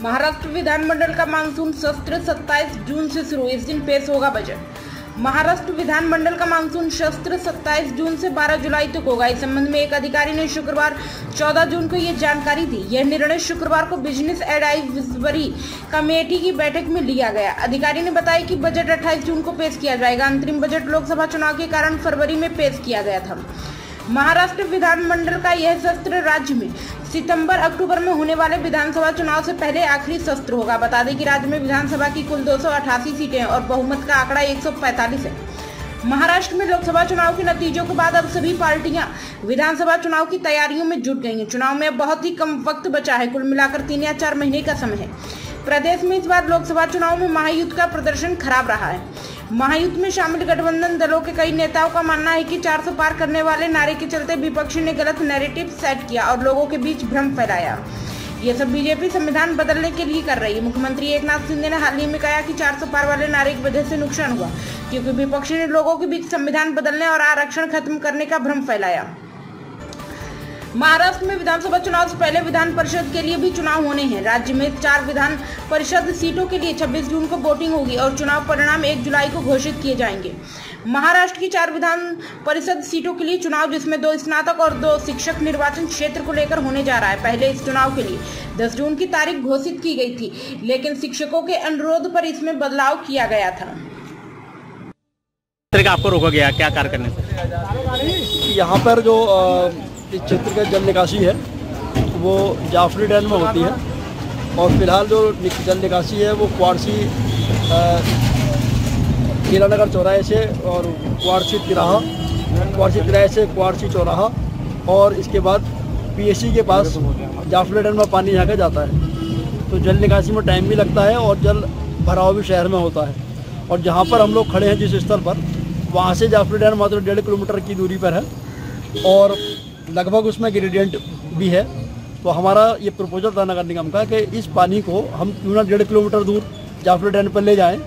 महाराष्ट्र विधानमंडल का मानसून सत्र 27 जून से शुरू। इस दिन पेश होगा बजट। महाराष्ट्र विधानमंडल का मानसून सत्र 27 जून से 12 जुलाई तक होगा। इस संबंध में एक अधिकारी ने शुक्रवार 14 जून को ये जानकारी दी। यह निर्णय शुक्रवार को बिजनेस एडवाइजरी कमेटी की बैठक में लिया गया। अधिकारी ने बताया कि बजट 28 जून को पेश किया जाएगा। अंतरिम बजट लोकसभा चुनाव के कारण फरवरी में पेश किया गया था। महाराष्ट्र विधानमंडल का यह सत्र राज्य में सितंबर-अक्टूबर में होने वाले विधानसभा चुनाव से पहले आखिरी सत्र होगा। बता दें कि राज्य में विधानसभा की कुल 288 सीटें और बहुमत का आंकड़ा 145 है। महाराष्ट्र में लोकसभा चुनाव के नतीजों के बाद अब सभी पार्टियां विधानसभा चुनाव की तैयारियों में जुट गई हैं। चुनाव में बहुत ही कम वक्त बचा है। कुल मिलाकर 3 या 4 महीने का समय है। प्रदेश में इस बार लोकसभा चुनाव में महायुति का प्रदर्शन खराब रहा है। महायुति में शामिल गठबंधन दलों के कई नेताओं का मानना है कि 400 पार करने वाले नारे के चलते विपक्षी ने गलत नैरेटिव सेट किया और लोगों के बीच भ्रम फैलाया। ये सब बीजेपी संविधान बदलने के लिए कर रही है। मुख्यमंत्री एकनाथ शिंदे ने हाल ही में कहा कि 400 पार वाले नारे की वजह से नुकसान हुआ, क्योंकि विपक्षी ने लोगों के बीच संविधान बदलने और आरक्षण खत्म करने का भ्रम फैलाया। महाराष्ट्र में विधानसभा चुनाव से पहले विधान परिषद के लिए भी चुनाव होने हैं। राज्य में 4 विधान परिषद सीटों के लिए 26 जून को वोटिंग होगी और चुनाव परिणाम 1 जुलाई को घोषित किए जाएंगे। महाराष्ट्र की 4 विधान परिषद सीटों के लिए चुनाव, जिसमें 2 स्नातक और 2 शिक्षक निर्वाचन क्षेत्र को लेकर होने जा रहा है। पहले इस चुनाव के लिए 10 जून की तारीख घोषित की गई थी, लेकिन शिक्षकों के अनुरोध पर इसमें बदलाव किया गया था। आपको रोका गया क्या कार्य करने से? यहाँ पर जो इस क्षेत्र का जल निकासी है वो जाफरी डैम में होती है और फिलहाल जो जल निकासी है वो क्वारसी हीरानगर चौराहे से और क्वारसी तिराहे से क्वारसी चौराहा और इसके बाद पीएससी के पास जाफरी डैम में पानी यहाँ का जाता है। तो जल निकासी में टाइम भी लगता है और जल भराव भी शहर में होता है। और जहाँ पर हम लोग खड़े हैं जिस स्तर पर, वहाँ से जाफरी डैम मात्र 1.5 किलोमीटर की दूरी पर है और लगभग उसमें ग्रेडियंट भी है। तो हमारा ये प्रपोजल था नगर निगम का कि इस पानी को हम क्यों ना 1.5 किलोमीटर दूर जाफरी डैम पर ले जाएं,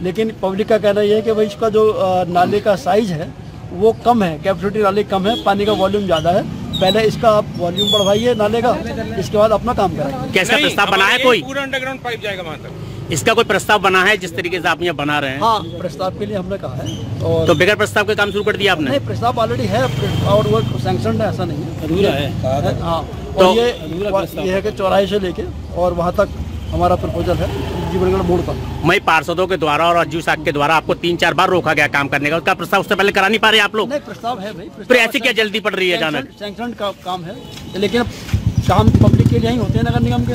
लेकिन पब्लिक का कहना ये है कि भाई इसका जो नाले का साइज़ है वो कम है, कैपेसिटी नाले कम है, पानी का वॉल्यूम ज़्यादा है। पहले इसका आप वॉल्यूम बढ़वाइए नाले का, इसके बाद अपना काम कराइए। कैसा प्रस्ताव बना है? कोई पूरा अंडरग्राउंड पाइप जाएगा वहाँ तक। इसका कोई प्रस्ताव बना है जिस तरीके से आप यहाँ बना रहे हैं? हाँ, प्रस्ताव के लिए हमने कहा है। और तो बगैर प्रस्ताव के काम शुरू कर दिया आपने? नहीं, प्रस्ताव ऑलरेडी है और वो सैंक्शन है, ऐसा नहीं है, अधूरा है। हाँ, तो ये है कि चौराहे से लेके और वहाँ तक हमारा प्रपोजल है जीवनगढ़ मोड़ तक। मैं पार्षदों के द्वारा और अज्जू साहब के द्वारा आपको 3-4 बार रोका गया काम करने का, उसका प्रस्ताव उससे पहले करा नहीं पा रहे आप लोग? नहीं, प्रस्ताव है भाई। फिर ऐसी क्या जल्दी पड़ रही है अचानक? सैंक्शन का काम है, लेकिन काम पब्लिक के लिए ही होते हैं नगर निगम के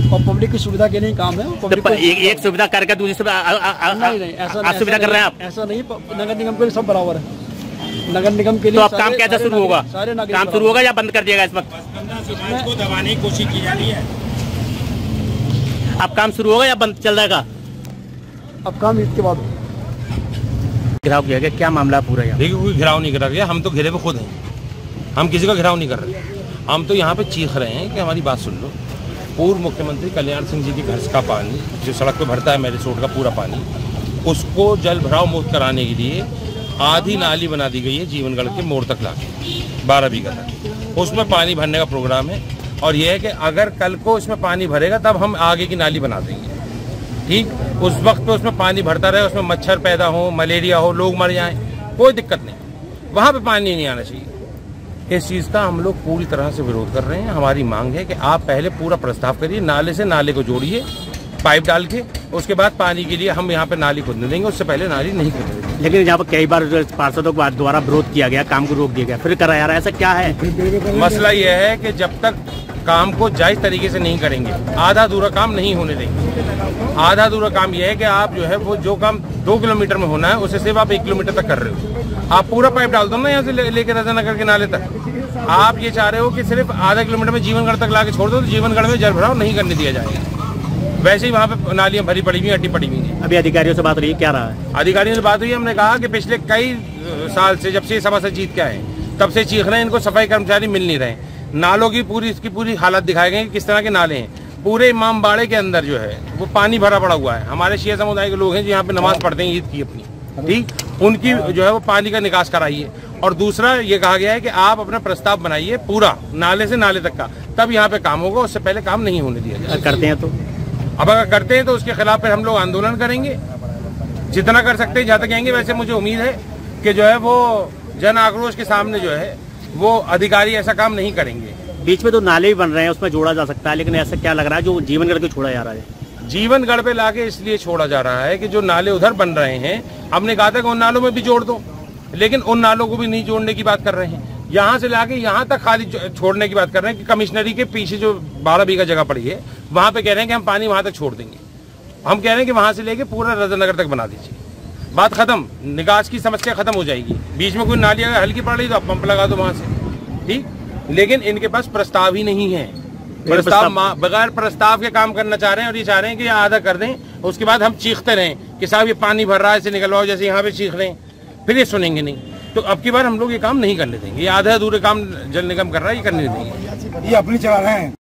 और पब्लिक की सुविधा के लिए काम है। तो एक सुविधा करके दूसरी असुविधा कर रहे हैं आप? ऐसा नहीं, नगर निगम के लिए सब बराबर है। नगर निगम के लिए तो अब काम कैसे शुरू होगा? काम शुरू होगा या बंद कर दिया इस वक्त? को दबाने की कोशिश की जा रही है। अब काम शुरू होगा या बंद चल जाएगा? अब काम इसके बाद घिराव किया गया, क्या मामला पूरा? देखिए, कोई घिराव नहीं करा गया। हम तो घिरे पे खुद हैं, हम किसी का घिराव नहीं कर रहे। हम तो यहाँ पे चीख रहे हैं कि हमारी बात सुन लो। पूर्व मुख्यमंत्री कल्याण सिंह जी के घर का पानी जो सड़क पे भरता है, मेरे रोड का पूरा पानी, उसको जल भराव मुक्त कराने के लिए आधी नाली बना दी गई है जीवनगढ़ के मोड़ तक लाके 12 बीघा तक। उसमें पानी भरने का प्रोग्राम है और यह है कि अगर कल को इसमें पानी भरेगा तब हम आगे की नाली बना देंगे। ठीक, उस वक्त पे उसमें पानी भरता रहे, उसमें मच्छर पैदा हो, मलेरिया हो, लोग मर जाएं, कोई दिक्कत नहीं। वहाँ पे पानी नहीं आना चाहिए। इस चीज़ का हम लोग पूरी तरह से विरोध कर रहे हैं। हमारी मांग है कि आप पहले पूरा प्रस्ताव करिए, नाले से नाले को जोड़िए पाइप डाल के, उसके बाद पानी के लिए हम यहाँ पे नाली खोदने देंगे, उससे पहले नाली नहीं खोदने देंगे। लेकिन यहाँ पर कई बार पार्षदों के द्वारा विरोध किया गया, काम को रोक दिया गया, फिर कराया रहा है, ऐसा क्या है? मसला यह है कि जब तक काम को जायज तरीके से नहीं करेंगे, आधा अधूरा काम नहीं होने देंगे। आधा अधूरा काम यह है कि आप जो है वो जो काम 2 किलोमीटर में होना है उसे सिर्फ आप 1 किलोमीटर तक कर रहे हो। आप पूरा पाइप डाल दो ना यहाँ से लेके राजानगर के नाले तक। आप ये चाह रहे हो कि सिर्फ आधा किलोमीटर में जीवनगढ़ तक लाके छोड़ दो, तो जीवनगढ़ में जल भराव नहीं करने दिया जाएगा। वैसे ही वहाँ पे नालियाँ भरी पड़ी हुई, अड्डी पड़ी हुई है। अभी अधिकारियों से बात रही, क्या रहा है? अधिकारियों से बात हुई, हमने कहा कि पिछले कई साल से, जब से सभा से जीत के आए, तब से चीख रहे हैं, इनको सफाई कर्मचारी मिल नहीं रहे। नालों की इसकी पूरी हालत दिखाए गए कि किस तरह के नाले हैं। पूरे इमामबाड़े के अंदर जो है वो पानी भरा पड़ा हुआ है। हमारे शिया समुदाय के लोग हैं जो यहाँ पे नमाज पढ़ते हैं ईद की अपनी, ठीक, उनकी जो है वो पानी का निकास कराइए। और दूसरा ये कहा गया है कि आप अपना प्रस्ताव बनाइए पूरा नाले से नाले तक का, तब यहाँ पे काम होगा, उससे पहले काम नहीं होने दिया जाए। करते हैं तो अब अगर करते हैं तो उसके खिलाफ फिर हम लोग आंदोलन करेंगे, जितना कर सकते हैं, जहाँ तक जाएंगे। वैसे मुझे उम्मीद है कि जो है वो जन आक्रोश के सामने जो है वो अधिकारी ऐसा काम नहीं करेंगे। बीच में तो नाले भी बन रहे हैं, उसमें जोड़ा जा सकता है, लेकिन ऐसा क्या लग रहा है जो जीवनगढ़ को छोड़ा जा रहा है? जीवनगढ़ पे लाके इसलिए छोड़ा जा रहा है कि जो नाले उधर बन रहे हैं, हमने कहा था कि उन नालों में भी जोड़ दो, लेकिन उन नालों को भी नहीं जोड़ने की बात कर रहे हैं। यहाँ से लाके यहाँ तक खाली छोड़ने की बात कर रहे हैं कि कमिश्नरी के पीछे जो 12 बीघा जगह पड़ी है वहां पे कह रहे हैं कि हम पानी वहां तक छोड़ देंगे। हम कह रहे हैं कि वहां से लेके पूरा रजतनगर तक बना दीजिए, बात खत्म, निकास की समस्या खत्म हो जाएगी। बीच में कोई नाली अगर हल्की पड़ रही तो आप पंप लगा दो वहां से, ठीक। लेकिन इनके पास प्रस्ताव ही नहीं है, बगैर प्रस्ताव के काम करना चाह रहे हैं और ये चाह रहे हैं कि आधा कर दें, उसके बाद हम चीखते रहें कि साहब ये पानी भर रहा है, इसे निकलवाओ, जैसे यहाँ पे चीख रहे हैं, फिर ये सुनेंगे नहीं। तो अब की बार हम लोग ये काम नहीं करने देंगे, ये आधे अधूरे काम जल निगम कर रहा है, ये करने नहीं देंगे, ये अपनी चला रहे हैं।